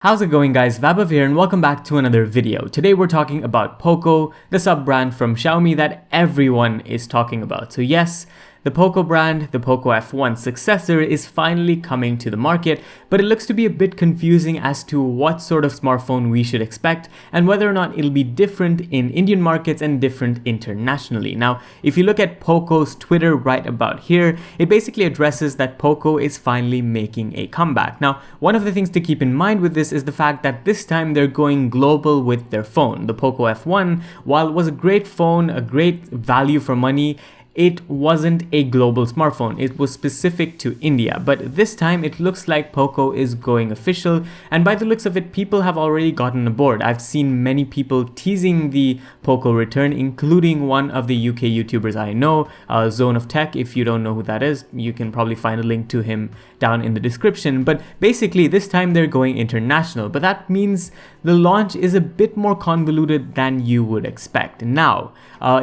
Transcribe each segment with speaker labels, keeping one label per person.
Speaker 1: How's it going, guys? Vaibhav here and welcome back to another video. Today we're talking about Poco, the sub-brand from Xiaomi that everyone is talking about. So yes, the Poco brand, the Poco F1 successor, is finally coming to the market, but it looks to be a bit confusing as to what sort of smartphone we should expect and whether or not it'll be different in Indian markets and different internationally. Now, if you look at Poco's Twitter right about here, it basically addresses that Poco is finally making a comeback. Now, one of the things to keep in mind with this is the fact that this time they're going global with their phone. The Poco F1, while it was a great phone, a great value for money, it wasn't a global smartphone. It was specific to India, but this time it looks like Poco is going official, and by the looks of it, people have already gotten aboard. I've seen many people teasing the Poco return, including one of the UK YouTubers I know, Zone of Tech. If you don't know who that is, you can probably find a link to him down in the description. But basically this time they're going international, but that means the launch is a bit more convoluted than you would expect. Now,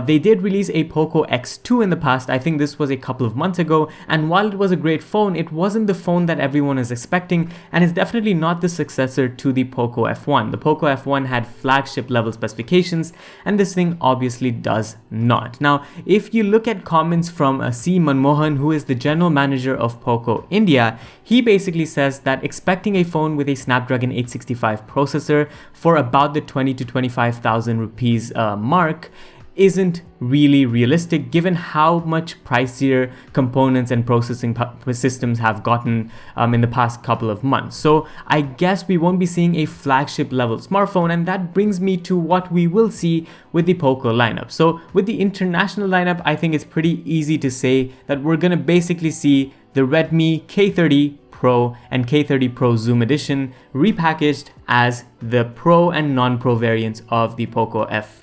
Speaker 1: they did release a Poco X2 in the past. I think this was a couple of months ago, and while it was a great phone, it wasn't the phone that everyone is expecting, and it's definitely not the successor to the Poco F1. The Poco F1 had flagship level specifications, and this thing obviously does not. Now, if you look at comments from C. Manmohan, who is the general manager of Poco India, he basically says that expecting a phone with a Snapdragon 865 processor for about the 20 to 25,000 rupees mark isn't really realistic, given how much pricier components and processing systems have gotten in the past couple of months. So I guess we won't be seeing a flagship level smartphone, and that brings me to what we will see with the Poco lineup. So with the international lineup, I think it's pretty easy to say that we're gonna basically see the Redmi K30 Pro and K30 Pro Zoom Edition repackaged as the Pro and non-Pro variants of the Poco F2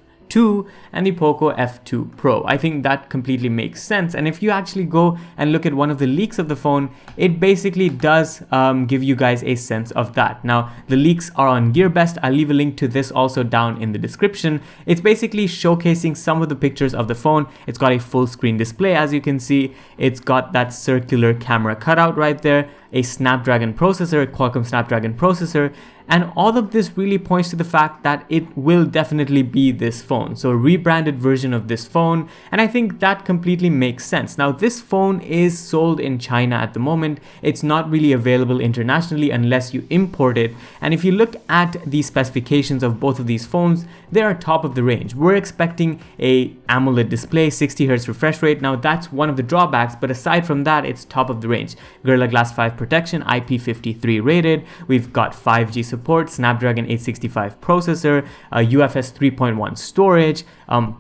Speaker 1: and the Poco F2 Pro. I think that completely makes sense, and if you actually go and look at one of the leaks of the phone, it basically does give you guys a sense of that. Now, the leaks are on GearBest. I'll leave a link to this also down in the description. It's basically showcasing some of the pictures of the phone. It's got a full screen display, as you can see. It's got that circular camera cutout right there, a Snapdragon processor, a Qualcomm Snapdragon processor, and all of this really points to the fact that it will definitely be this phone. So a rebranded version of this phone, and I think that completely makes sense. Now, this phone is sold in China at the moment. It's not really available internationally unless you import it. And if you look at the specifications of both of these phones, they are top of the range. We're expecting a AMOLED display, 60 Hz refresh rate. Now, that's one of the drawbacks, but aside from that, it's top of the range. Gorilla Glass 5 protection, IP53 rated. We've got 5G support, Snapdragon 865 processor, UFS 3.1 storage,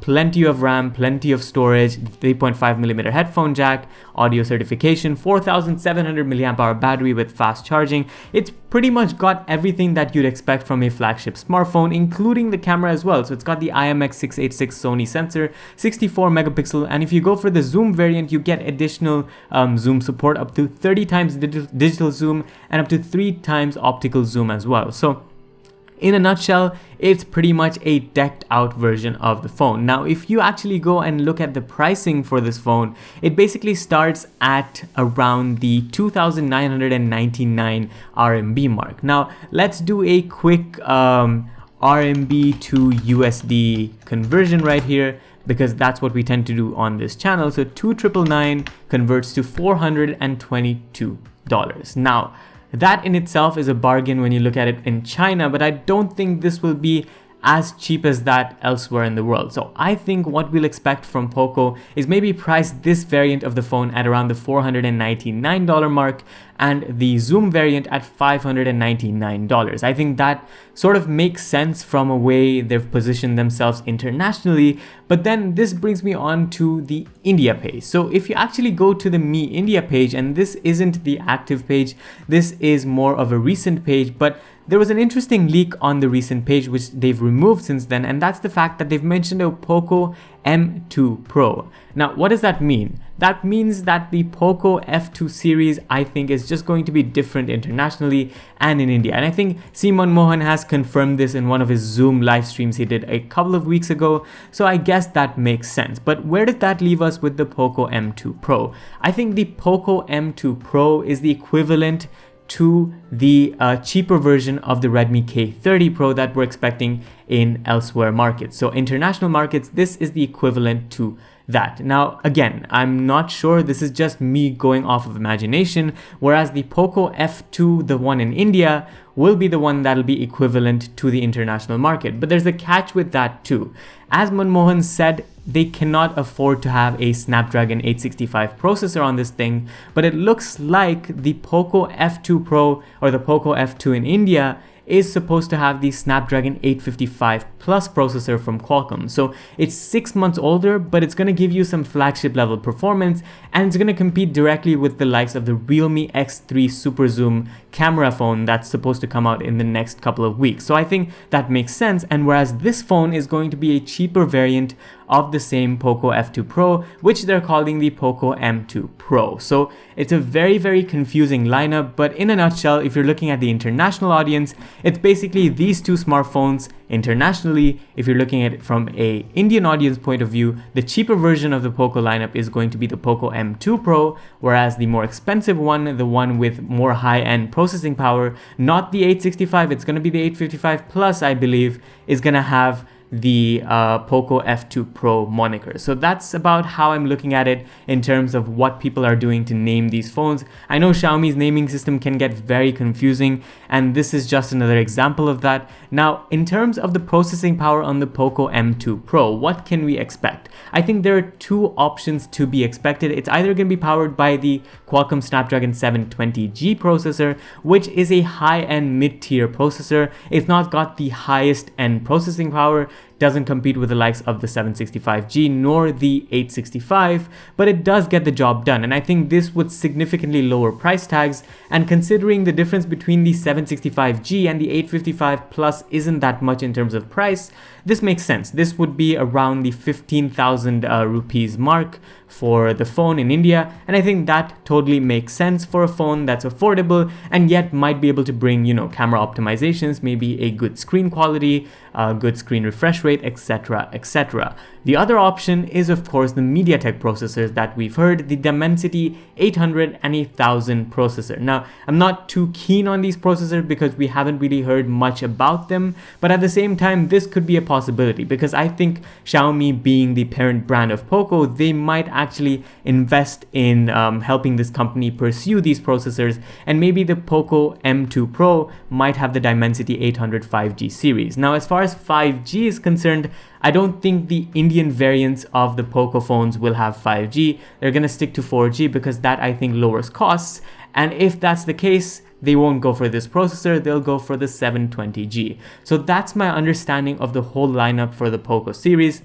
Speaker 1: plenty of RAM, plenty of storage, 3.5mm headphone jack, audio certification, 4700 mAh battery with fast charging. It's pretty much got everything that you'd expect from a flagship smartphone, including the camera as well. So it's got the IMX686 Sony sensor, 64 megapixel, and if you go for the zoom variant, you get additional zoom support, up to 30 times digital zoom and up to 3 times optical zoom as well. So in a nutshell, it's pretty much a decked out version of the phone. Now, if you actually go and look at the pricing for this phone, it basically starts at around the 2,999 RMB mark. Now, let's do a quick RMB to USD conversion right here, because that's what we tend to do on this channel. So 2,999 converts to $422. Now, that in itself is a bargain when you look at it in China, but I don't think this will be as cheap as that elsewhere in the world. So I think what we'll expect from Poco is maybe price this variant of the phone at around the $499 mark and the zoom variant at $599. I think that sort of makes sense from a way they've positioned themselves internationally. But then this brings me on to the India page. So if you actually go to the Me India page, and this isn't the active page, this is more of a recent page, but there was an interesting leak on the recent page which they've removed since then, and that's the fact that they've mentioned a Poco M2 Pro. Now, what does that mean? That means that the Poco F2 series, I think, is just going to be different internationally and in India. And I think Simon Mohan has confirmed this in one of his Zoom live streams he did a couple of weeks ago. So I guess that makes sense. But where did that leave us with the Poco M2 Pro? I think the Poco M2 Pro is the equivalent to the cheaper version of the Redmi K30 Pro that we're expecting in elsewhere markets. So international markets, this is the equivalent to that. Now, again, I'm not sure, this is just me going off of imagination, whereas the Poco F2, the one in India, will be the one that'll be equivalent to the international market. But there's a catch with that too. As Manmohan said, they cannot afford to have a Snapdragon 865 processor on this thing, but it looks like the Poco F2 Pro or the Poco F2 in India is supposed to have the Snapdragon 855 Plus processor from Qualcomm. So it's 6 months older, but it's going to give you some flagship level performance, and it's going to compete directly with the likes of the Realme X3 Super Zoom camera phone that's supposed to come out in the next couple of weeks. So I think that makes sense. And whereas this phone is going to be a cheaper variant of the same Poco F2 Pro, which they're calling the Poco M2 Pro. So it's a very, very confusing lineup, but in a nutshell, if you're looking at the international audience, it's basically these two smartphones internationally. If you're looking at it from a Indian audience point of view, the cheaper version of the Poco lineup is going to be the Poco M2 Pro, whereas the more expensive one, the one with more high-end processing power, not the 865, it's going to be the 855 Plus, I believe, is going to have the Poco F2 Pro moniker. So that's about how I'm looking at it in terms of what people are doing to name these phones. I know Xiaomi's naming system can get very confusing, and this is just another example of that. Now, in terms of the processing power on the Poco M2 Pro, what can we expect? I think there are two options to be expected. It's either going to be powered by the Qualcomm Snapdragon 720G processor, which is a high-end mid-tier processor. It's not got the highest end processing power, doesn't compete with the likes of the 765G nor the 865, but it does get the job done. And I think this would significantly lower price tags, and considering the difference between the 765G and the 855 Plus isn't that much in terms of price, this makes sense. This would be around the 15,000 rupees mark for the phone in India, and I think that totally makes sense for a phone that's affordable and yet might be able to bring, camera optimizations, maybe a good screen quality, good screen refresh rate, etc, etc. The other option is, of course, the MediaTek processors that we've heard, the Dimensity 800 and 1000 processor. Now, I'm not too keen on these processors because we haven't really heard much about them, but at the same time, this could be a possibility because I think Xiaomi, being the parent brand of Poco, they might actually invest in helping this company pursue these processors, and maybe the Poco M2 Pro might have the Dimensity 800 5G series. Now, as far as 5G is concerned, I don't think the Indian variants of the Poco phones will have 5G. They're going to stick to 4G because that, I think, lowers costs. And if that's the case, they won't go for this processor, they'll go for the 720G. So that's my understanding of the whole lineup for the Poco series.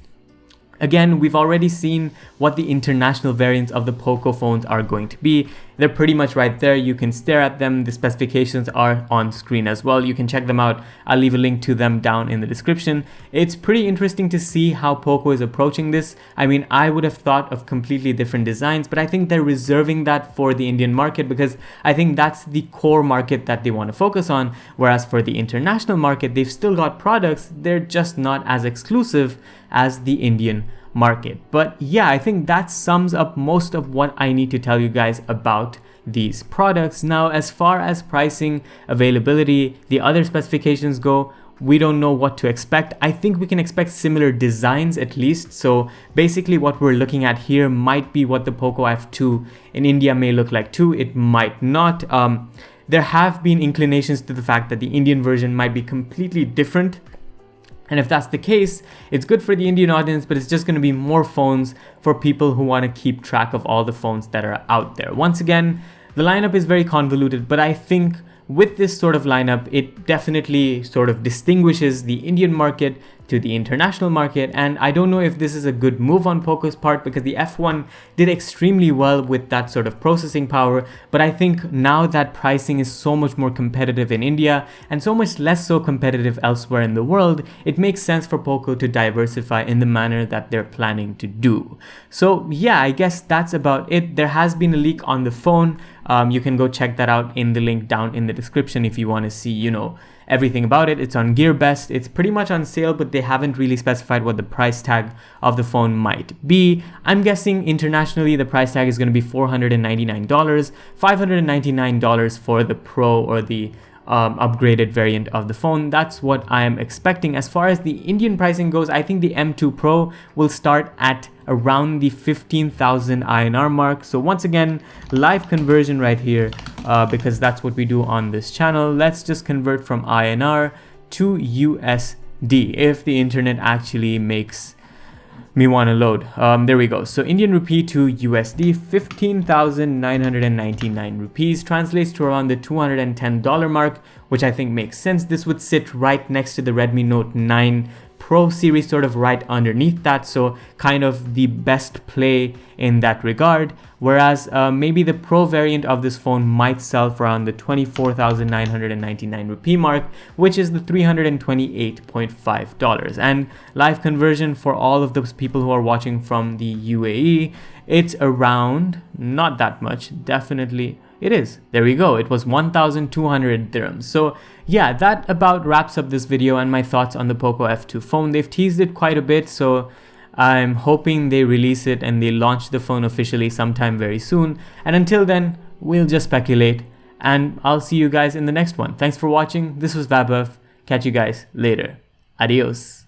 Speaker 1: Again, we've already seen what the international variants of the Poco phones are going to be. They're pretty much right there. You can stare at them. The specifications are on screen as well. You can check them out. I'll leave a link to them down in the description. It's pretty interesting to see how Poco is approaching this. I mean, I would have thought of completely different designs, but I think they're reserving that for the Indian market because I think that's the core market that they want to focus on. Whereas for the international market, they've still got products. They're just not as exclusive as the Indian market. But yeah, I think that sums up most of what I need to tell you guys about these products. Now, as far as pricing, availability, the other specifications go, we don't know what to expect. I think we can expect similar designs at least. So basically what we're looking at here might be what the Poco F2 in India may look like too. It might not. There have been inclinations to the fact that the Indian version might be completely different. And if that's the case, it's good for the Indian audience, but it's just going to be more phones for people who want to keep track of all the phones that are out there. Once again, the lineup is very convoluted, but I think with this sort of lineup, it definitely sort of distinguishes the Indian market to the international market. And I don't know if this is a good move on Poco's part because the F1 did extremely well with that sort of processing power. But I think now that pricing is so much more competitive in India and so much less so competitive elsewhere in the world, it makes sense for Poco to diversify in the manner that they're planning to do. So yeah, I guess that's about it. There has been a leak on the phone. You can go check that out in the link down in the description if you want to see, everything about it. It's on GearBest. It's pretty much on sale, but they haven't really specified what the price tag of the phone might be. I'm guessing internationally the price tag is going to be $499, $599 for the Pro or the upgraded variant of the phone. That's what I am expecting. As far as the Indian pricing goes, I think the M2 Pro will start at around the 15,000 INR mark. So once again, live conversion right here, because that's what we do on this channel. Let's just convert from INR to USD if the internet actually makes me want to load. There we go. So Indian rupee to USD, 15,999 rupees translates to around the $210 mark, which I think makes sense. This would sit right next to the Redmi Note 9 Pro series, sort of right underneath that, so kind of the best play in that regard. Whereas maybe the Pro variant of this phone might sell for around the 24,999 rupee mark, which is the $328.5. And live conversion for all of those people who are watching from the UAE, it's around, not that much, definitely. It is. There we go. It was 1,200 dirhams. So yeah, that about wraps up this video and my thoughts on the Poco F2 phone. They've teased it quite a bit, so I'm hoping they release it and they launch the phone officially sometime very soon. And until then, we'll just speculate, and I'll see you guys in the next one. Thanks for watching. This was Vaibhav. Catch you guys later. Adios.